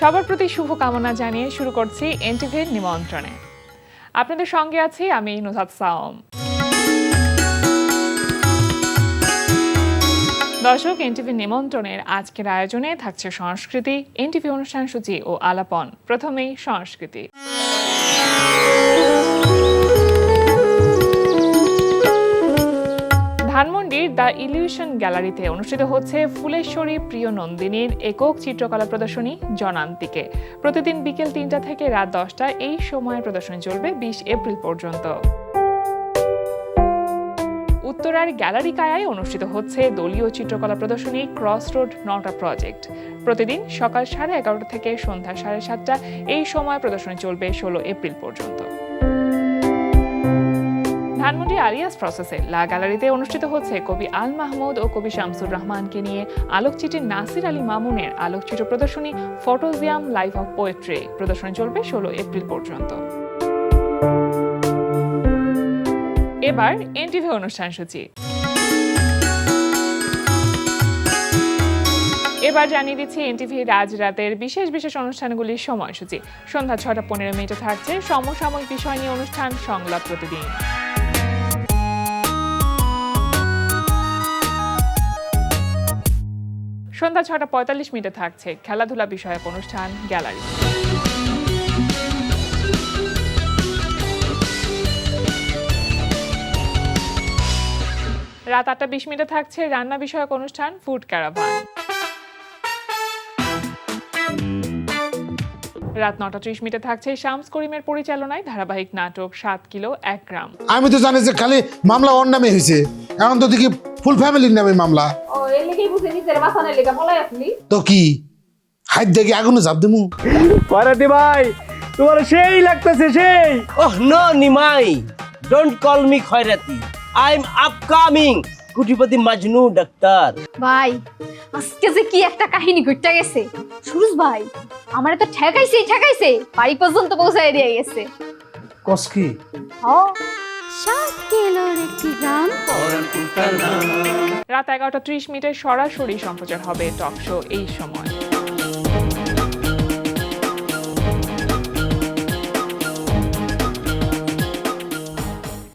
সবার প্রতি শুভকামনা জানিয়ে শুরু করছি এনটিভির নিমন্ত্রণে। আপনাদের সঙ্গে আছি আমি নুসাত সাওম। দর্শক, এনটিভির নিমন্ত্রণের আজকের আয়োজনে থাকছে সংস্কৃতি, এনটিভি অনুষ্ঠান সূচি ও আলাপন। প্রথমেই সংস্কৃতি। ধানমন্ডির দ্য ইলিউশন গ্যালারিতে অনুষ্ঠিত হচ্ছে ফুলেশ্বরী প্রিয় নন্দিনীর একক চিত্রকলা প্রদর্শনী জনান্তিকে। প্রতিদিন বিকেল ৩টা থেকে রাত 10টা এই সময়ের প্রদর্শনী চলবে ২০ এপ্রিল পর্যন্ত। উত্তরার গ্যালারি কায়ায় অনুষ্ঠিত হচ্ছে দলীয় চিত্রকলা প্রদর্শনী cross road not a project. প্রতিদিন সকাল 11:30 থেকে সন্ধ্যা 7:30 এই সময় প্রদর্শনী চলবে 16 এপ্রিল পর্যন্ত। ধানমন্ডি আলিয়াস প্রসেসে লা গ্যালারিতে অনুষ্ঠিত হচ্ছে কবি আল মাহমুদ ও কবি শামসুর রহমানকে নিয়ে আলোকচিত্রী নাসির আলী মামুনের আলোকচিত্র প্রদর্শনী ফটোজিয়াম লাইফ অফ পোয়েট্রি। প্রদর্শনী চলবে 16 এপ্রিল পর্যন্ত। এবার এনটিভি অনুষ্ঠান সূচি। এবার জানিয়ে দিচ্ছি এনটিভি রাজরাতের বিশেষ বিশেষ অনুষ্ঠানগুলির সময়সূচি। সন্ধ্যা 6:15 থাকছে সমসাময়িক বিষয় নিয়ে অনুষ্ঠান সংলাপ প্রতিদিন। সন্ধ্যা 6:45 থাকছে খেলাধুলা বিষয়ক অনুষ্ঠান গ্যালারি। রাত 8:20 থাকছে রান্না বিষয়ক অনুষ্ঠান ফুড ক্যারাভান। রাত 9:30 থাকছে শামস করিমের পরিচালনায় ধারাবাহিক নাটক 7 কিলো 1 গ্রাম। আমি তো জানি যে খালি মামলা ওর নামে হয়েছে, এখন তো দেখি ফুল ফ্যামিলির নামে মামলা। ও এই লেগেই বুঝে নিজের বাসানের লেগে বলাই আপনি তো কি হাত দেখি আগুনে চাপ দেবো? পারাতি ভাই তোমার সেই লাগতেছে সেই। Oh no Nimai, don't call me খয়রাতি, আই এম আপকামিং কুটিপতি মাজনু ডাক্তার। ভাই আজকে যে কি একটা কাহিনী ঘটতে গেছে। সুরজ ভাই আমারে তো ঠেকাইছে বাড়ি পর্যন্ত পৌঁছায় দিয়ে গেছে। কস কি? ও 7 কিলোর একটি গ্রাম। রাত 11:30 সরাসরি সম্প্রচার হবে টক শো এই সময়।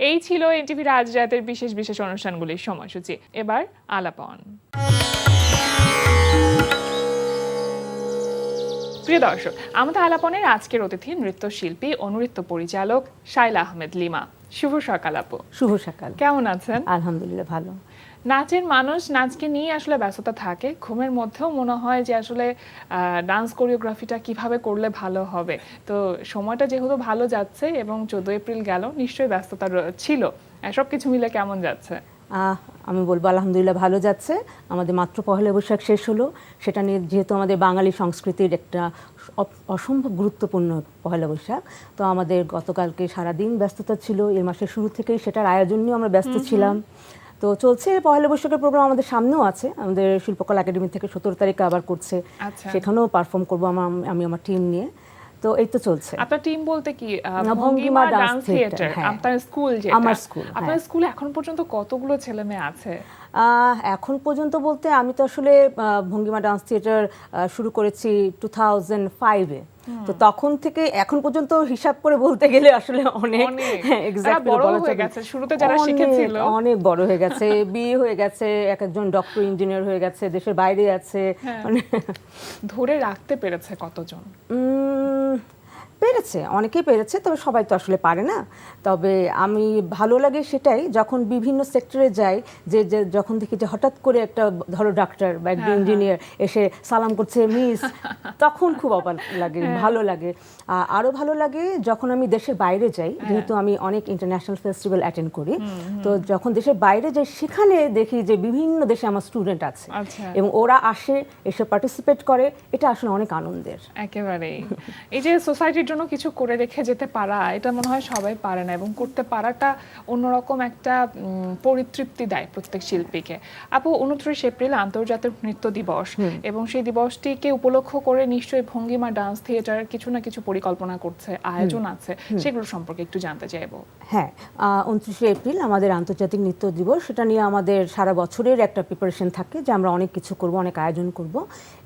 এই ছিল এনটিভি রাজরাতের বিশেষ বিশেষ অনুষ্ঠানগুলির সময়সূচি। এবার আলাপন। প্রিয় দর্শক, আমাদের আলাপনের আজকের অতিথি নৃত্যশিল্পী ও নৃত্য পরিচালক শাইলা আহমেদ লিমা। শুভ সকাল আপু। শুভ সকাল। কেমন আছেন? আলহামদুলিল্লাহ ভালো। নাচের মানুষ নাচকে নিয়ে আসলে ব্যস্ততা থাকে, ঘুমের মধ্যেও মনে হয় যে আসলে ডান্স কোরিওগ্রাফিটা কিভাবে করলে ভালো হবে। তো সময়টা যেহেতু ভালো যাচ্ছে এবং 14 এপ্রিল গেল, নিশ্চয়ই ব্যস্ততা ছিল। সব কিছু মিলে কেমন যাচ্ছে? আমি বলবো আলহামদুলিল্লাহ ভালো যাচ্ছে। আমাদের মাত্র পহেলা বৈশাখ শেষ হলো, সেটা নিয়ে যেহেতু আমাদের বাঙালি সংস্কৃতির একটা অসম্ভব গুরুত্বপূর্ণ পহেলা বৈশাখ, তো আমাদের গতকালকে সারাদিন ব্যস্ততা ছিল। এই মাসের শুরু থেকেই সেটার আয়োজন নিয়ে আমরা ব্যস্ত ছিলাম। তো চলছে পহেলা বৈশাখের প্রোগ্রাম আমাদের সামনেও আছে। আমাদের শিল্পকলা একাডেমি থেকে 17 তারিখে আবার করছে, সেখানেও পারফর্ম করবো আমি আমার টিম নিয়ে। তো এই তো চলছে। আপনার টিম বলতে কি? ভঙ্গিমা ডান্স থিয়েটার। আপনার স্কুল যেটা? আমার স্কুল। আপনার স্কুলে এখন পর্যন্ত কতগুলো ছেলে মেয়ে আছে? এখন পর্যন্ত বলতে আমি তো আসলে ভঙ্গিমা ডান্স থিয়েটার শুরু করেছি 2005-এ। তো তখন থেকে এখন পর্যন্ত হিসাব করে বলতে গেলে আসলে অনেক বড় হয়ে গেছে। শুরুতে যারা শিখেছিল অনেক বড় হয়ে গেছে, বিয়ে হয়ে গেছে, একজন ডক্টর ইঞ্জিনিয়ার হয়ে গেছে, দেশের বাইরে আছে। ধরে রাখতে পেরেছে কতজন? পেরেছে, অনেকেই পেরেছে, তবে সবাই তো আসলে পারে না। তবে আমি ভালো লাগে সেটাই যখন বিভিন্ন সেক্টরে যাই, যে যখন দেখি যে হঠাৎ করে একটা ধরো ডাক্তার বা একটা ইঞ্জিনিয়ার এসে সালাম করছে মিস, তখন খুব অবাক লাগে, ভালো লাগে। আরও ভালো লাগে যখন আমি দেশের বাইরে যাই, যেহেতু আমি অনেক ইন্টারন্যাশনাল ফেস্টিভ্যাল অ্যাটেন্ড করি। তো যখন দেশের বাইরে যাই সেখানে দেখি যে বিভিন্ন দেশে আমার স্টুডেন্ট আছে এবং ওরা এসে পার্টিসিপেট করে, এটা আসলে অনেক আনন্দের। একেবারেই। এই যে সোসাইটির জন্য কিছু করে রেখে যেতে পারা এটা মনে হয় সবাই পারে না, এবং করতে পারাটা অন্যরকম একটা পরিতৃপ্তি দেয় প্রত্যেক শিল্পীকে। আপু, 29 এপ্রিল আন্তর্জাতিক নৃত্য দিবস, এবং সেই দিবসটিকে উপলক্ষ করে নিশ্চয়ই ভঙ্গিমা ডান্স থিয়েটার কিছু না কিছু পরিকল্পনা করছে, আয়োজন আছে, সেগুলো সম্পর্কে একটু জানতে চাইবো। হ্যাঁ, 29 এপ্রিল আমাদের আন্তর্জাতিক নৃত্য দিবস। সেটা নিয়ে আমাদের সারা বছরের একটা প্রিপারেশন থাকে যে আমরা অনেক কিছু করব, অনেক আয়োজন করব।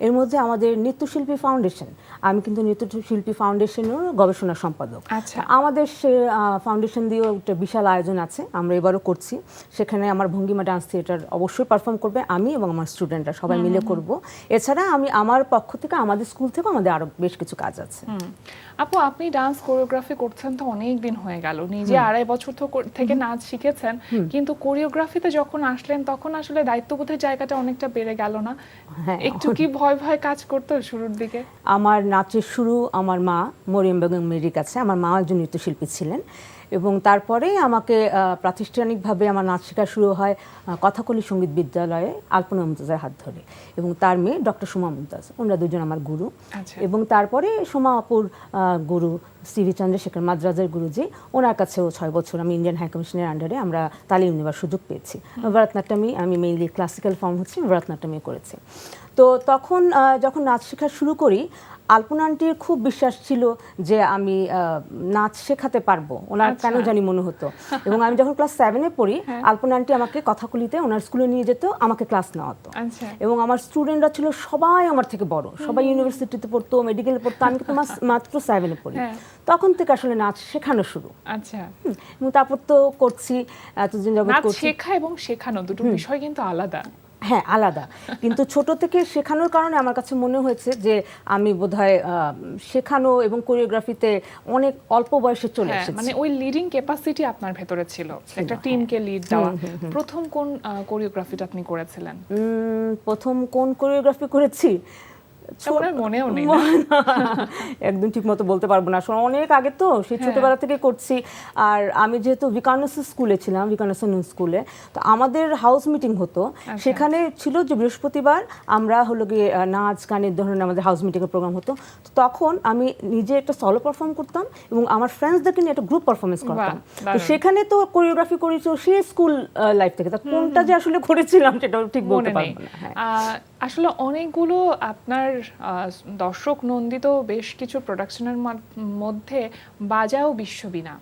এর মধ্যে আমাদের নৃত্যশিল্পী ফাউন্ডেশন, আমি কিন্তু নৃত্যশিল্পী ফাউন্ডেশনের গবেষণা সম্পাদক। আচ্ছা। আমাদের সে ফাউন্ডেশন দিয়েও একটা বিশাল আয়োজন আছে, আমরা এবারও করছি। সেখানে আমার ভঙ্গিমা ডান্স থিয়েটার অবশ্যই পারফর্ম করবে, আমি এবং আমার স্টুডেন্টরা সবাই মিলে করব। এছাড়া আমি আমার পক্ষ থেকে, আমাদের স্কুল থেকে আমাদের আরো বেশ কিছু কাজ আছে। আপু, আপনি ডান্স কোরিওগ্রাফি করছেন তো অনেক দিন হয়ে গেল, নিজে 2.5 বছর থেকে নাচ শিখেছেন, কিন্তু কোরিওগ্রাফিতে যখন আসলেন তখন আসলে দায়িত্ববোধের জায়গাটা অনেকটা বেড়ে গেল না? হ্যাঁ, একটু কি ভয় ভয় কাজ করতো শুরুর দিকে? আমার নাচের শুরু আমার মা মরিয়ম বেগম মেরির কাছে। আমার মা একজন নৃত্যশিল্পী ছিলেন, এবং তারপরেই আমাকে প্রাতিষ্ঠানিকভাবে আমার নাচ শেখা শুরু হয় কথাকলি সঙ্গীত বিদ্যালয়ে আলপনা মুমতাজের হাত ধরে, এবং তার মেয়ে ডক্টর সোমা মুমতাজ, ওনারা দুজন আমার গুরু। আচ্ছা। এবং তারপরে সোমা আপুর গুরু সিভি চন্দ্রশেখর মাদ্রাজের গুরুজি, ওনার কাছেও 6 বছর আমি ইন্ডিয়ান হাই কমিশনের আন্ডারে আমরা তালিম নেওয়ার সুযোগ পেয়েছি। ভরতনাট্যমই আমি মেইনলি ক্লাসিক্যাল ফর্ম হচ্ছে ভরতনাট্যমই করেছি। তো তখন যখন নাচ শেখা শুরু করি, আলপনা আন্টির খুব বিশ্বাস ছিল যে আমি নাচ শেখাতে পারবো, ওনার কেন জানি মনে হতো। এবং আমি যখন ক্লাস 7-এ পড়ি, আলপনা আন্টি আমাকে কথাকলিতে ওনার স্কুলে নিয়ে যেত, আমাকে ক্লাস নেওয়াতো। আচ্ছা। এবং আমার স্টুডেন্টরা ছিল সবাই আমার থেকে বড়, সবাই ইউনিভার্সিটিতে পড়তো, মেডিকেলে পড়তো, আমি কিন্তু মাত্র 7-এ পড়ি। তখন থেকে আসলে নাচ শেখানো শুরু। আচ্ছা। এবং তারপর তো করছি এতদিন যাবত নাচ করছি। শেখা এবং শেখানো দুটো বিষয় কিন্তু আলাদা। হ্যাঁ, আলাদা, কিন্তু ছোট থেকে শেখানোর কারণে আমার কাছে মনে হয়েছে যে আমি বোধহয় শেখানো এবং কোরিওগ্রাফিতে অনেক অল্প বয়সে চলে এসেছি। মানে ওই লিডিং ক্যাপাসিটি আপনার ভেতরে ছিল, একটা টিমকে লিড দেওয়া। প্রথম কোন কোরিওগ্রাফিটা আপনি করেছিলেন? প্রথম কোন কোরিওগ্রাফি করেছি ওনার মনেও নেই। একদম ঠিক মতো বলতে পারবো না, আসলে অনেক আগে তো, সেই ছোটবেলা থেকে করছি। আর আমি যেহেতু ভিকারুননিসা স্কুলে ছিলাম, ভিকারুননিসা নুন স্কুলে, তো আমাদের হাউস মিটিং হতো। সেখানে ছিল যে বৃহস্পতিবার আমরা হলো গিয়ে নাচ গানের ধরনের আমাদের হাউস মিটিং এর প্রোগ্রাম হতো। তো তখন আমি নিজে একটা সলো পারফর্ম করতাম এবং আমার ফ্রেন্ডসদেরকে নিয়ে একটা গ্রুপ পারফরমেন্স করতাম। তো সেখানে তো কোরিওগ্রাফি করেছি সেই স্কুল লাইফ থেকে। তা কোনটা যে আসলে করেছিলাম সেটাও ঠিক বলতে পারবো না। আসলে অনেকগুলো আপনার দর্শক নন্দিত বেশ কিছু প্রোডাকশনের মধ্যে বাজাও বিশ্ববীণা,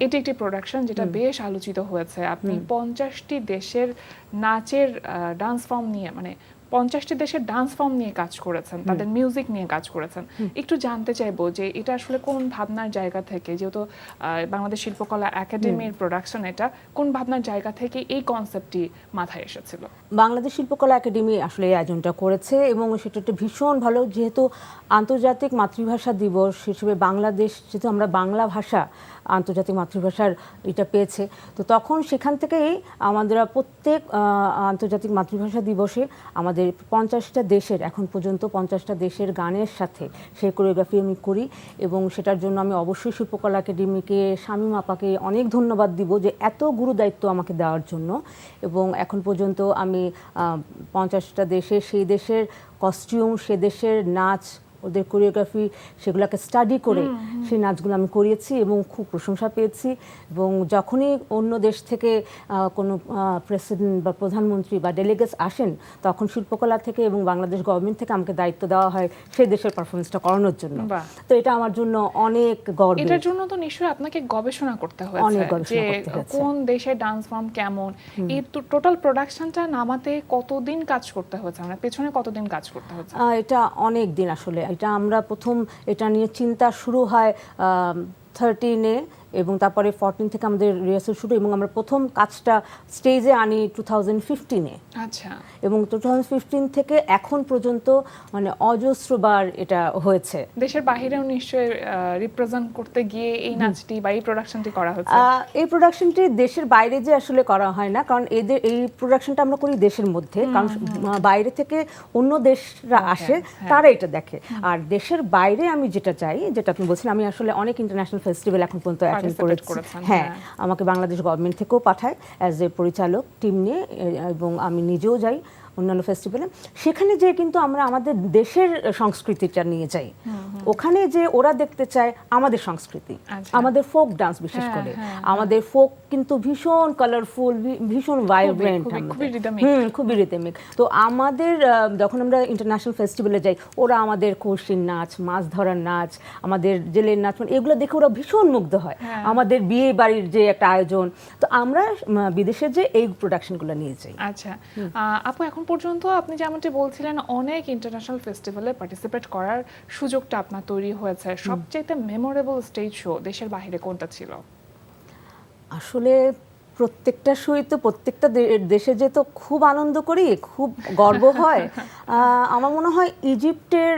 এটি একটি প্রোডাকশন যেটা বেশ আলোচিত হয়েছে। আপনি 50টি দেশের নাচের ডান্স ফর্ম নিয়ে, মানে 50টি দেশের ডান্স ফর্ম নিয়ে কাজ করেছেন, তাদের মিউজিক নিয়ে কাজ করেছেন। একটু জানতে চাইবো যে এটা আসলে কোন ভাবনার জায়গা থেকে, যেহেতু বাংলাদেশ শিল্পকলা একাডেমির প্রোডাকশন, এটা কোন ভাবনার জায়গা থেকে এই কনসেপ্টটি মাথায় এসেছিল? বাংলাদেশ শিল্পকলা একাডেমি আসলে এই আয়োজনটা করেছে, এবং সেটা একটা ভীষণ ভালো, যেহেতু আন্তর্জাতিক মাতৃভাষা দিবস হিসেবে বাংলাদেশ, যেহেতু আমরা বাংলা ভাষা আন্তর্জাতিক মাতৃভাষার এটা পেয়েছে, তো তখন সেখান থেকেই আমাদের প্রত্যেক আন্তর্জাতিক মাতৃভাষা দিবসে আমাদের 50টা দেশের, এখন পর্যন্ত 50টা দেশের গানের সাথে সেই কোরিওগ্রাফি আমি করি। এবং সেটার জন্য আমি অবশ্যই শিল্পকলা একাডেমিকে, শামীম আপাকে অনেক ধন্যবাদ দিব যে এত গুরু দায়িত্ব আমাকে দেওয়ার জন্য। এবং এখন পর্যন্ত আমি 50টা দেশে, সেই দেশের কস্টিউম, সে দেশের নাচ, ওদের কোরিওগ্রাফি, সেগুলোকে স্টাডি করে সেই নাচগুলো আমি করিয়েছি এবং খুব প্রশংসা পেয়েছি। এবং যখনই অন্য দেশ থেকে কোনো প্রেসিডেন্ট বা প্রধানমন্ত্রী বা ডেলিগেটস আসেন, তখন শিল্পকলা থেকে এবং বাংলাদেশ গভর্নমেন্ট থেকে আমাকে দায়িত্ব দেওয়া হয় সেই দেশের পারফরমেন্সটা করানোর জন্য। তো এটা আমার জন্য অনেক গর্ব। এটার জন্য তো নিশ্চয়ই আপনাকে গবেষণা করতে হয়েছে যে কোন দেশের ডান্স ফর্ম কেমন। এই টোটাল প্রোডাকশনটা নামাতে কতদিন কাজ করতে হয়েছে, মানে পেছনে কতদিন কাজ করতে হয়েছে? এটা অনেক দিন আসলে। এটা আমরা প্রথম এটা নিয়ে চিন্তা শুরু হয় 13-এ, এবং তারপরে 14 থেকে আমাদের রিহার্সাল শুরু, এবং আমরা প্রথম কাজটা স্টেজে আনি 2015-এ। আচ্ছা। এবং 2015 থেকে এখন পর্যন্ত মানে অজস্রবার এটা হয়েছে। দেশের বাইরেও নিশ্চয়ই রিপ্রেজেন্ট করতে গিয়ে এই নাচটি বা এই প্রোডাকশনটি করা হচ্ছে। এই প্রোডাকশনটি দেশের বাইরে যে আসলে করা হয় না, কারণ এই প্রোডাকশনটা আমরা করি দেশের মধ্যে, কারণ বাইরে থেকে অন্য দেশরা আসে, তারা এটা দেখে। আর দেশের বাইরে আমি যেটা চাই, যেটা আপনি বলছেন, আমি আসলে অনেক ইন্টারন্যাশনাল ফেস্টিভ্যাল এখন পর্যন্ত অ্যাটেন্ড করেছি। হ্যাঁ, আমাকে বাংলাদেশ গভর্নমেন্ট থেকেও পাঠায় অ্যাজ এ পরিচালক টিম নিয়ে, এবং আমি নিজেও যাই অন্যান্য ফেস্টিভ্যালে, সেখানে যে কিন্তু আমরা আমাদের দেশের সংস্কৃতিটা নিয়ে যাই। ওখানে যে ওরা দেখতে চায় আমাদের সংস্কৃতি, আচ্ছা। আমাদের ফোক ডান্স বিশেষ হ্যাঁ, করে। হ্যাঁ, আমাদের ফোক কিন্তু ভীষণ কালারফুল, ভীষণ ভাইব্রেন্ট, খুবই rhythmic। খুবই রিদমিক। তো আমাদের যখন আমরা ইন্টারন্যাশনাল ফেস্টিভ্যালে যাই, ওরা আমাদের কৌশিন নাচ, মাছ ধরার নাচ, আমাদের জেলের নাচ, মানে এগুলো দেখে ওরা ভীষণ মুগ্ধ হয়। আমাদের বিয়ে বাড়ির যে একটা আয়োজন, তো আমরা বিদেশে যে এই প্রোডাকশনগুলো নিয়ে যাই। আচ্ছা আপু, এখন পর্যন্ত আপনি যেমনটি বলছিলেন অনেক ইন্টারন্যাশনাল ফেস্টিভ্যালে পার্টিসিপেট করার সুযোগটা আপনার তৈরি হয়েছে, সবচেয়ে মেমোরেবল স্টেজ শো দেশের বাইরে কোনটা ছিল? আসলে প্রত্যেকটা শোই তো প্রত্যেকটা দেশে যে তো খুব আনন্দ করি, খুব গর্ব হয়। আমার মনে হয় ইজিপ্টের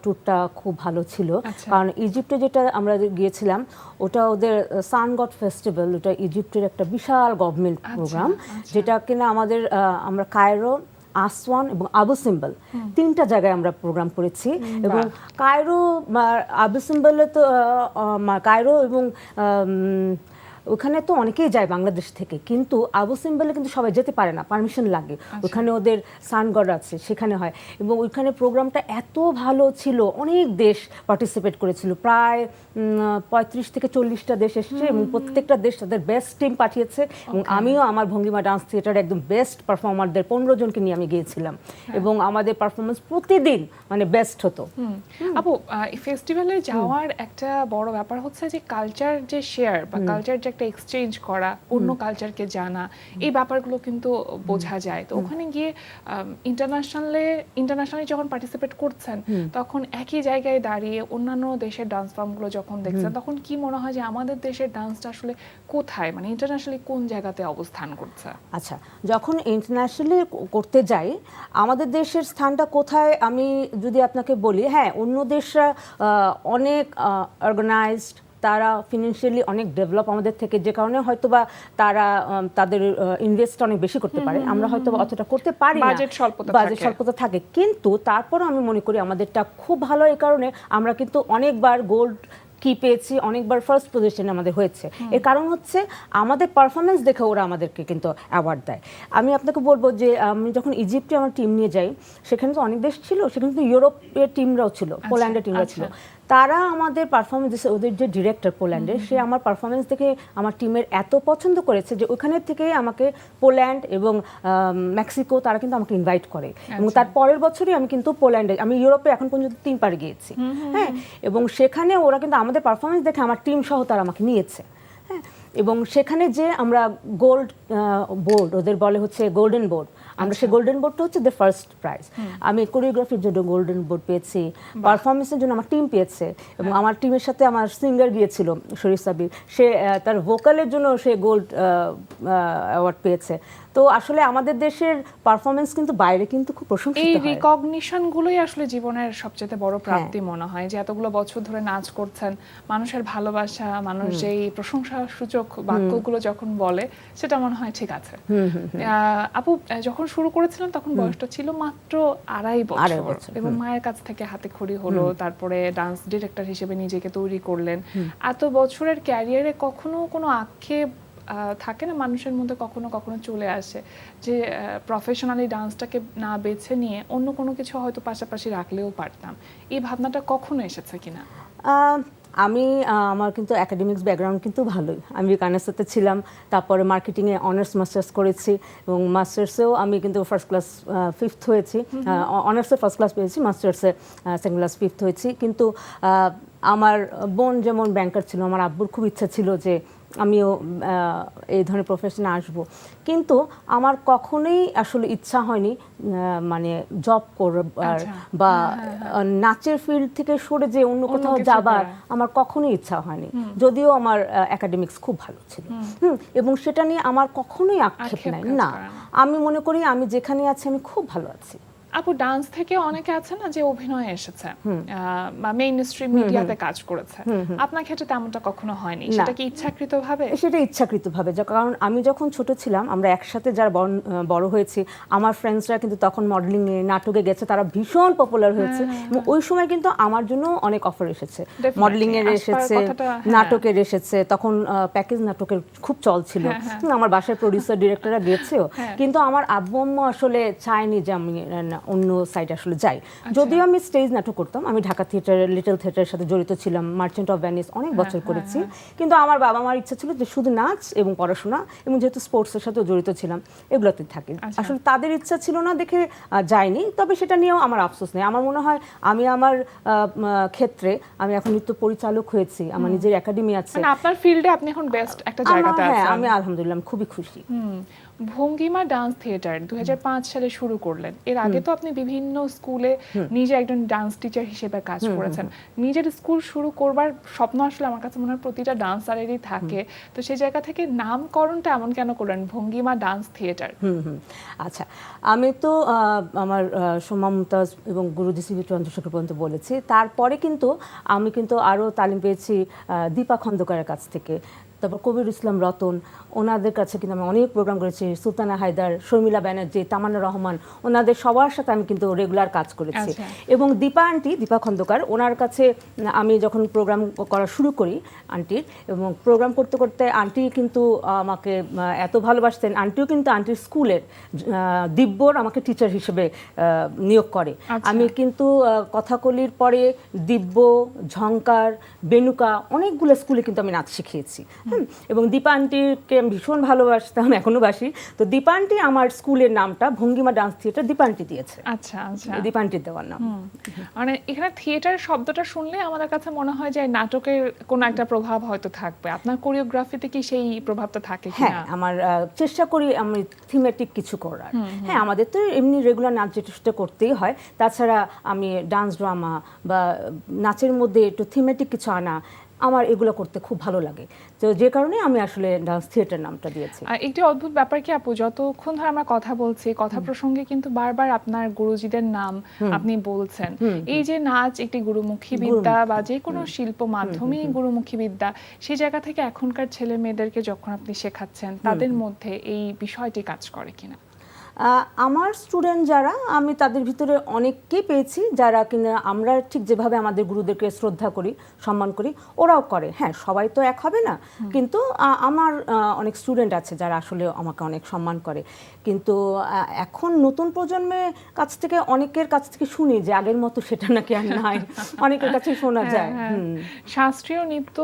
ট্যুরটা খুব ভালো ছিল। কারণ ইজিপ্টে যেটা আমরা গিয়েছিলাম, ওটা ওদের সান গড ফেস্টিভ্যাল, ওটা ইজিপ্টের একটা বিশাল গভর্নমেন্ট প্রোগ্রাম, যেটা কিনা আমরা কায়রো, আসওয়ান এবং আবু সিম্বল তিনটা জায়গায় আমরা প্রোগ্রাম করেছি। এবং কায়রো, আবু সিম্বলে তো কায়রো এবং ওখানে তো অনেকেই যায় বাংলাদেশ থেকে, কিন্তু আবু সিম্বলে কিন্তু সবাই যেতে পারে না, পারমিশন লাগে। ওখানে ওদের সান গড আছে, সেখানে হয়। এবং ওইখানে প্রোগ্রামটা এত ভালো ছিল, অনেক দেশ পার্টিসিপেট করেছিল, প্রায় 35 থেকে 40টা দেশ এসেছে, এবং প্রত্যেকটা দেশ তাদের বেস্ট টিম পাঠিয়েছে। এবং আমিও আমার ভঙ্গিমা ডান্স থিয়েটারে একদম বেস্ট পারফর্মারদের 15 জনকে নিয়ে আমি গিয়েছিলাম, এবং আমাদের পারফরমেন্স প্রতিদিন মানে বেস্ট হতো। আপু, ফেস্টিভ্যালে যাওয়ার একটা বড় ব্যাপার হচ্ছে যে কালচার যে শেয়ার বা কালচার যে একটা এক্সচেঞ্জ করা, অন্য কালচারকে জানা, এই ব্যাপারগুলো কিন্তু বোঝা যায়। তো ওখানে গিয়ে ইন্টারন্যাশনালি যখন পার্টিসিপেট করছেন, তখন একই জায়গায় দাঁড়িয়ে অন্যান্য দেশের ডান্স ফর্মগুলো যখন দেখছেন, তখন কি মনে হয় যে আমাদের দেশের ডান্সটা আসলে কোথায়, মানে ইন্টারন্যাশনালি কোন জায়গাতে অবস্থান করছে? আচ্ছা, যখন ইন্টারন্যাশনালি করতে যাই, আমাদের দেশের স্থানটা কোথায় আমি যদি আপনাকে বলি, হ্যাঁ, অন্য দেশরা অনেক অর্গানাইজড, তারা ফিনান্সিয়ালি অনেক ডেভেলপ আমাদের থেকে, যে কারণে হয়তো বা তারা তাদের ইনভেস্ট অনেক বেশি করতে পারে, আমরা হয়তো অতটা করতে পারি না, বাজেট স্বল্পতা থাকে। কিন্তু তারপরও আমি মনে করি আমাদেরটা খুব ভালো, এই কারণে আমরা কিন্তু অনেকবার গোল্ড কি পেয়েছি, অনেকবার ফার্স্ট পজিশনে আমাদের হয়েছে। এর কারণ হচ্ছে আমাদের পারফরমেন্স দেখে ওরা আমাদেরকে কিন্তু অ্যাওয়ার্ড দেয়। আমি আপনাকে বলবো যে আমি যখন ইজিপ্টে আমার টিম নিয়ে যাই, সেখানে তো অনেক দেশ ছিল, সেখানে তো ইউরোপের টিমরাও ছিল, পোল্যান্ডের টিমরাও ছিল। তারা আমাদের পারফরমেন্স, ওদের যে ডিরেক্টর পোল্যান্ডের, সে আমার পারফরমেন্স দেখে আমার টিমের এত পছন্দ করেছে যে ওখানে থেকে আমাকে পোল্যান্ড এবং মেক্সিকো, তারা কিন্তু আমাকে ইনভাইট করে। এবং তার পরের বছরই আমি কিন্তু পোল্যান্ডে, আমি ইউরোপে এখন পর্যন্ত 3 বার গিয়েছি। হ্যাঁ, এবং সেখানে ওরা কিন্তু আমাদের পারফরমেন্স দেখে আমার টিম সহ তারা আমাকে নিয়েছে। হ্যাঁ, এবং সেখানে যে আমরা গোল্ড বোর্ড, ওদের বলে হচ্ছে গোল্ডেন বোর্ড, আমরা সেই গোল্ডেন বোর্ডটা হচ্ছে দ্য ফার্স্ট প্রাইজ। আমি কোরিওগ্রাফির জন্য গোল্ডেন বোর্ড পেয়েছি, পারফরমেন্সের জন্য আমার টিম পেয়েছে, এবং আমার টিমের সাথে আমার সিঙ্গার গিয়েছিল শরীফ সাবির, সে তার ভোকালের জন্য সে গোল্ড অ্যাওয়ার্ড পেয়েছে। তো আসলে আমাদের দেশের পারফরমেন্স কিন্তু বাইরে কিন্তু খুব প্রশংসিত হয়। এই রিকগনিশন গুলোই আসলে জীবনের সবচেয়ে বড় প্রাপ্তি মনে হয়, যে এতগুলো বছর ধরে নাচ করছেন, মানুষের ভালোবাসা, মানুষ যেই প্রশংসা সূচক বাক্যগুলো যখন বলে, সেটা মনে হয় ঠিক আছে। আপু, যখন শুরু করেছিলেন তখন বয়সটা ছিল মাত্র 2.5 বছর, এবং মায়ের কাছ থেকে হাতে খড়ি হলো, তারপরে ডান্স ডিরেক্টর হিসেবে নিজেকে তৈরি করলেন। এত বছরের ক্যারিয়ারে কখনো কোনো আক্ষেপ থাকে না মানুষের মধ্যে, কখনো কখনো চলে আসে যে প্রফেশনালি ডান্সটাকে না বেছে নিয়ে অন্য কোনো কিছু হয়তো পাশাপাশি রাখলেও পারতাম, এই ভাবনাটা কখনো এসেছে কিনা? আমি আমার কিন্তু একাডেমিক্স ব্যাকগ্রাউন্ড কিন্তু ভালোই, আমি কানেসাতে ছিলাম, তারপরে মার্কেটিংয়ে অনার্স মাস্টার্স করেছি, এবং মাস্টার্সেও আমি কিন্তু ফার্স্ট ক্লাস 5th হয়েছি, অনার্সে ফার্স্ট ক্লাস পেয়েছি, মাস্টার্সে সেকেন্ড ক্লাস 5th হয়েছি। কিন্তু আমার বোন যেমন ব্যাংকার ছিল, আমার আব্বুর খুব ইচ্ছা ছিল যে আমিও এই ধরনের প্রফেশনে আসব, কিন্তু আমার কখনোই আসলে ইচ্ছা হয়নি মানে জব করবার বা নাচের ফিল্ড থেকে সরে যে অন্য কোথাও যাবার, আমার কখনোই ইচ্ছা হয়নি, যদিও আমার একাডেমিক্স খুব ভালো ছিল। এবং সেটা নিয়ে আমার কখনোই আক্ষেপ নাই। না, আমি মনে করি আমি যেখানে আছি আমি খুব ভালো আছি। আপু ডান্স থেকে অনেকে আছে না যে অভিনয়ে এসেছে বা মেইন স্ট্রিম মিডিয়াতে কাজ করেছে, আপনার ক্ষেত্রে তেমনটা কখনো হয়নি, না। সেটা কি ইচ্ছাকৃতভাবে? সেটা ইচ্ছাকৃতভাবে, কারণ আমি যখন ছোট ছিলাম, আমরা একসাথে যারা বড় হয়েছি, আমার ফ্রেন্ডসরা কিন্তু তখন মডেলিং এ নাটকে গেছে, তারা ভীষণ পপুলার হয়েছে এবং ওই সময় কিন্তু আমার জন্য অনেক অফার এসেছে, Definitely, মডেলিং এর আসবার এসেছে, কথাটা, হ্যাঁ। নাটকের এসেছে, তখন প্যাকেজ নাটকের খুব চল ছিল। আমার বাসার প্রডিউসার ডিরেক্টররা গেছেও, কিন্তু আমার আব্বু আম্মু আসলে চায়নি যে আমি অন্য সাইডে আসলে যাই। যদিও আমি স্টেজ নাটক করতাম, আমি ঢাকা থিয়েটার, লিটল থিয়েটারের সাথে জড়িত ছিলাম, মার্চেন্ট অফ ভেনিস অনেক বছর করেছি, কিন্তু আমার বাবা মার ইচ্ছা ছিল যে শুধু নাচ এবং পড়াশোনা, এবং যেহেতু স্পোর্টসের সাথেও জড়িত ছিলাম এগুলোতে থাকি। আসলে তাদের ইচ্ছা ছিল না দেখে যাইনি, তবে সেটা নিয়েও আমার আফসোস নেই। আমার মনে হয় আমি আমার ক্ষেত্রে আমি এখন নৃত্য পরিচালক হয়েছি, আমার নিজের একাডেমি আছে, মানে আপনার ফিল্ডে আপনি এখন বেস্ট একটা জায়গাতে হ্যাঁ আছেন। আমি আলহামদুলিল্লাহ খুবই খুশি। ভঙ্গিমা ডান্স থিয়েটার 2005 সালে শুরু করলেন। এর আগে তো আপনি বিভিন্ন স্কুলে নিজে একজন ডান্স টিচার হিসেবে কাজ করেছেন। নিজের স্কুল শুরু করবার স্বপ্ন আসলে আমার কাছে মনে হয় প্রতিটা ডান্সারেরই থাকে, তো সেই জায়গা থেকে নামকরণটা এমন কেন করলেন ভঙ্গিমা ডান্স থিয়েটার? আচ্ছা, আমি তো আমার সোমা মুমতাজ এবং গুরুজি সিবি চন্দ্রশেখর পর্যন্ত বলেছি, তারপরে কিন্তু আমি কিন্তু আরও তালিম পেয়েছি দীপা খন্দকারের কাছ থেকে, তারপর কবির ইসলাম রতন, ওনাদের কাছে কিন্তু আমি অনেক প্রোগ্রাম করেছি, সুলতানা হায়দার, শর্মিলা ব্যানার্জি, তামান্না রহমান, ওনাদের সবার সাথে আমি কিন্তু রেগুলার কাজ করেছি। এবং দীপা আন্টি, দীপা খন্দকার, ওনার কাছে আমি যখন প্রোগ্রাম করা শুরু করি আন্টির, এবং প্রোগ্রাম করতে করতে আন্টি কিন্তু আমাকে এত ভালোবাসতেন, আন্টিও কিন্তু আন্টির স্কুলের দিব্যর আমাকে টিচার হিসেবে নিয়োগ করে। আমি কিন্তু কথাকলির পরে দিব্য, ঝংকার, বেনুকা অনেকগুলো স্কুলে কিন্তু আমি নাচ শিখিয়েছি। এবং দীপা আন্টিকে আমি ভীষণ ভালোবাসতাম, এখনো বাসি। তো দীপা আন্টি আমার স্কুলের নামটা ভঙ্গিমা ডান্স থিয়েটার দীপা আন্টি দিয়েছে। আচ্ছা আচ্ছা, দীপা আন্টির দেওয়ার নাম। মানে এখানে থিয়েটার শব্দটা শুনলে আমাদের কাছে মনে হয় যে নাটকের কোনো একটা প্রভাব হয়তো থাকবে। আপনার কোরিওগ্রাফিতে কি সেই প্রভাবটা থাকে হ্যাঁ, কিনা? আমার চেষ্টা করি আমি থিমেটিক কিছু করার। হ্যাঁ, আমাদের তো এমনি রেগুলার নাচ যেটা করতেই হয়, তাছাড়া আমি ডান্স ড্রামা বা নাচের মধ্যে একটু থিমেটিক কিছু আনা, আমার এগুলো করতে খুব ভালো লাগে, তো যে কারণে আমি আসলে ডান্স থিয়েটার নামটা দিয়েছি। একটি অদ্ভুত ব্যাপার কি আপু, যতক্ষণ ধরে আমরা কথা বলছি, কথা প্রসঙ্গে কিন্তু বারবার আপনার গুরুজিদের নাম আপনি বলছেন। এই যে নাচ একটি গুরুমুখী বিদ্যা বা যে কোনো শিল্প মাধ্যমেই গুরুমুখী বিদ্যা, সেই জায়গা থেকে এখনকার ছেলে মেয়েদেরকে যখন আপনি শেখাচ্ছেন, তাদের মধ্যে এই বিষয়টি কাজ করে কিনা? আমার স্টুডেন্ট যারা, আমি তাদের ভিতরে অনেককেই পেয়েছি যারা কিনা আমরা ঠিক যেভাবে আমাদের গুরুদেরকে শ্রদ্ধা করি, সম্মান করি, ওরাও করে। হ্যাঁ, সবাই তো এক হবে না, কিন্তু আমার অনেক স্টুডেন্ট আছে যারা আসলে আমাকে অনেক সম্মান করে। কিন্তু এখন নতুন প্রজন্মের কাছ থেকে, অনেকের কাছ থেকে শুনি যে আগের মতো সেটা নাকি আর নাই, অনেকের কাছে শোনা যায়। শাস্ত্রীয় নৃত্য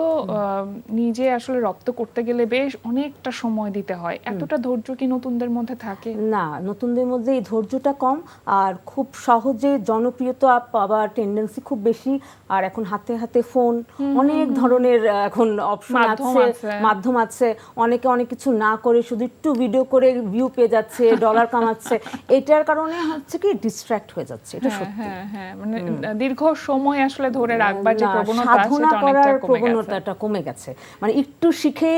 নিজে আসলে রপ্ত করতে গেলে বেশ অনেকটা সময় দিতে হয়, এতটা ধৈর্য কি নতুনদের মধ্যে থাকে? না, নতুনদের মধ্যে এই ধৈর্যটা কম, আর খুব সহজে জনপ্রিয়তা পাওয়ার টেন্ডেন্সি খুব বেশি। আর এখন হাতে হাতে ফোন, অনেক ধরনের এখন অপশন আছে, মাধ্যম আছে, অনেকে অনেক কিছু না করে শুধু একটু ভিডিও করে ভিউ পেয়ে যাচ্ছে, ডলার কামাচ্ছে, এটার কারণে হচ্ছে কি ডিস্ট্র্যাক্ট হয়ে যাচ্ছে, এটা সত্যি। হ্যাঁ, মানে দীর্ঘ সময় আসলে ধরে রাখবার যে প্রবণতা, সাধনা করার প্রবণতাটা কমে গেছে। মানে একটু শিখে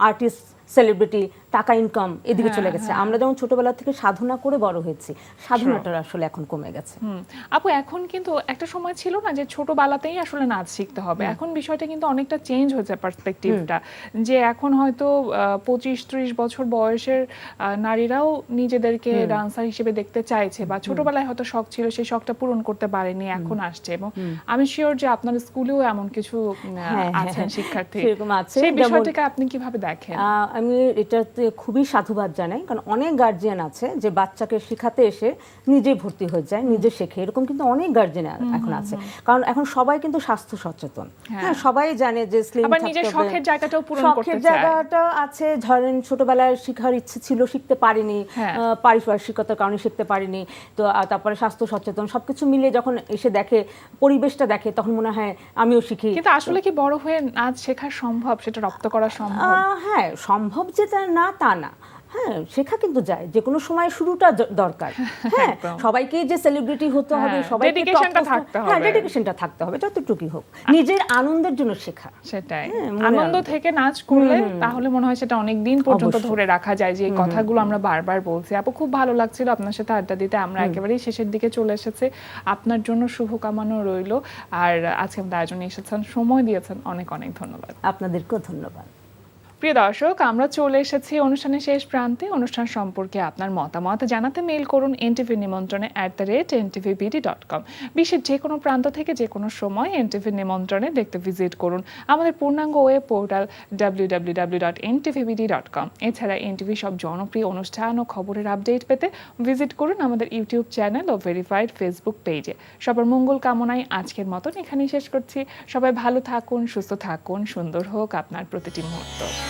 আর্টিস্ট, সেলিব্রিটি, টাকা ইনকাম এদিকে চলে গেছে। আমরা যেমন ছোটবেলা থেকে সাধনা করে বড় হয়েছি, সাধনাটা আসলে এখন কমে গেছে। আপু, এখন কিন্তু একটা সময় ছিল না যে ছোটবেলাতেই আসলে নাচ শিখতে হবে, এখন বিষয়টা কিন্তু অনেকটা চেঞ্জ হয়েছে পার্সপেক্টিভটা, যে এখন হয়তো 25-30 বছর বয়সের নারীরাও নিজেদেরকে ডান্সার হিসেবে দেখতে চাইছে, বা ছোটবেলায় হয়তো শখ ছিল, সেই শখটা পূরণ করতে পারেনি, এখন আসছে। এবং আমি শিওর যে আপনার স্কুলেও এমন কিছু আছেন শিক্ষার্থী, সেই বিষয়টাকে আপনি কিভাবে দেখেন? আমি এটাতে খুবই সাধুবাদ জানাই, কারণ অনেক গার্জিয়ান আছে যে বাচ্চাকে শেখাতে এসে নিজেই ভর্তি হয়ে যায়, নিজে শেখে, এরকম কিন্তু অনেক গার্জিয়ান এখন আছে। কারণ এখন সবাই কিন্তু স্বাস্থ্য সচেতন, হ্যাঁ, সবাই জানে যে স্লিম থাকতে হবে, নিজের শখের জায়গাটাও পূরণ করতে চায়। শখের জায়গাটা আছে, ধরেন ছোটবেলায় শেখার ইচ্ছে ছিল, শিখতে পারিনি, পারিপার্শ্বিকতার কারণে শিখতে পারিনি, তো তারপরে স্বাস্থ্য সচেতন, সবকিছু মিলে যখন এসে দেখে, পরিবেশটা দেখে, তখন মনে হয় আমিও শিখি। কিন্তু আসলে কি বড় হয়ে নাচ শেখা সম্ভব, সেটা রপ্ত করা সম্ভব? হ্যাঁ, সম্ভব যে তা না তা না। হ্যাঁ, শেখা কিন্তু যায়, যে কোনো সময় শুরুটা দরকার। হ্যাঁ, একদম। সবাইকে যে সেলিব্রিটি হতে হবে, হ্যাঁ, সবাইকে dedication-টা থাকতে হ্যাঁ, হবে। ডেডিকেশনটা থাকতে হবে, যতটুকুই হোক, নিজের আনন্দের জন্য শেখা। সেটাই হ্যাঁ, মনে আনন্দ আনন্দ। থেকে নাচ করলে তাহলে মনে হয় সেটা অনেক দিন পর্যন্ত অবশ্যই। ধরে রাখা যায়, যে এই কথাগুলো আমরা বারবার বলছি। আপু, খুব ভালো লাগছিল আপনার সাথে আড্ডা দিতে। আমরা একেবারেই শেষের দিকে চলে এসেছি। আপনার জন্য শুভকামনা রইলো। আর আজকে আমাদের আয়োজনে এসেছেন, সময় দিয়েছেন, অনেক অনেক ধন্যবাদ। আপনাদেরকেও ধন্যবাদ। প্রিয় দর্শক, আমরা চলে এসেছি অনুষ্ঠানের শেষ প্রান্তে। অনুষ্ঠান সম্পর্কে আপনার মতামত জানাতে মেইল করুন এনটিভি নিমন্ত্রণে @ntvbd.com। বিশ্বের যে কোনো প্রান্ত থেকে যে কোনো সময় এনটিভি নিমন্ত্রণে দেখতে ভিজিট করুন আমাদের পূর্ণাঙ্গ ওয়েব পোর্টাল www.ntvbd.com। এছাড়া এনটিভি সব জনপ্রিয় অনুষ্ঠান ও খবরের আপডেট পেতে ভিজিট করুন আমাদের ইউটিউব চ্যানেল ও ভেরিফাইড ফেসবুক পেজে। সবার মঙ্গল কামনায় আজকের মতন এখানেই শেষ করছি। সবাই ভালো থাকুন, সুস্থ থাকুন, সুন্দর হোক আপনার প্রতিটি মুহূর্ত।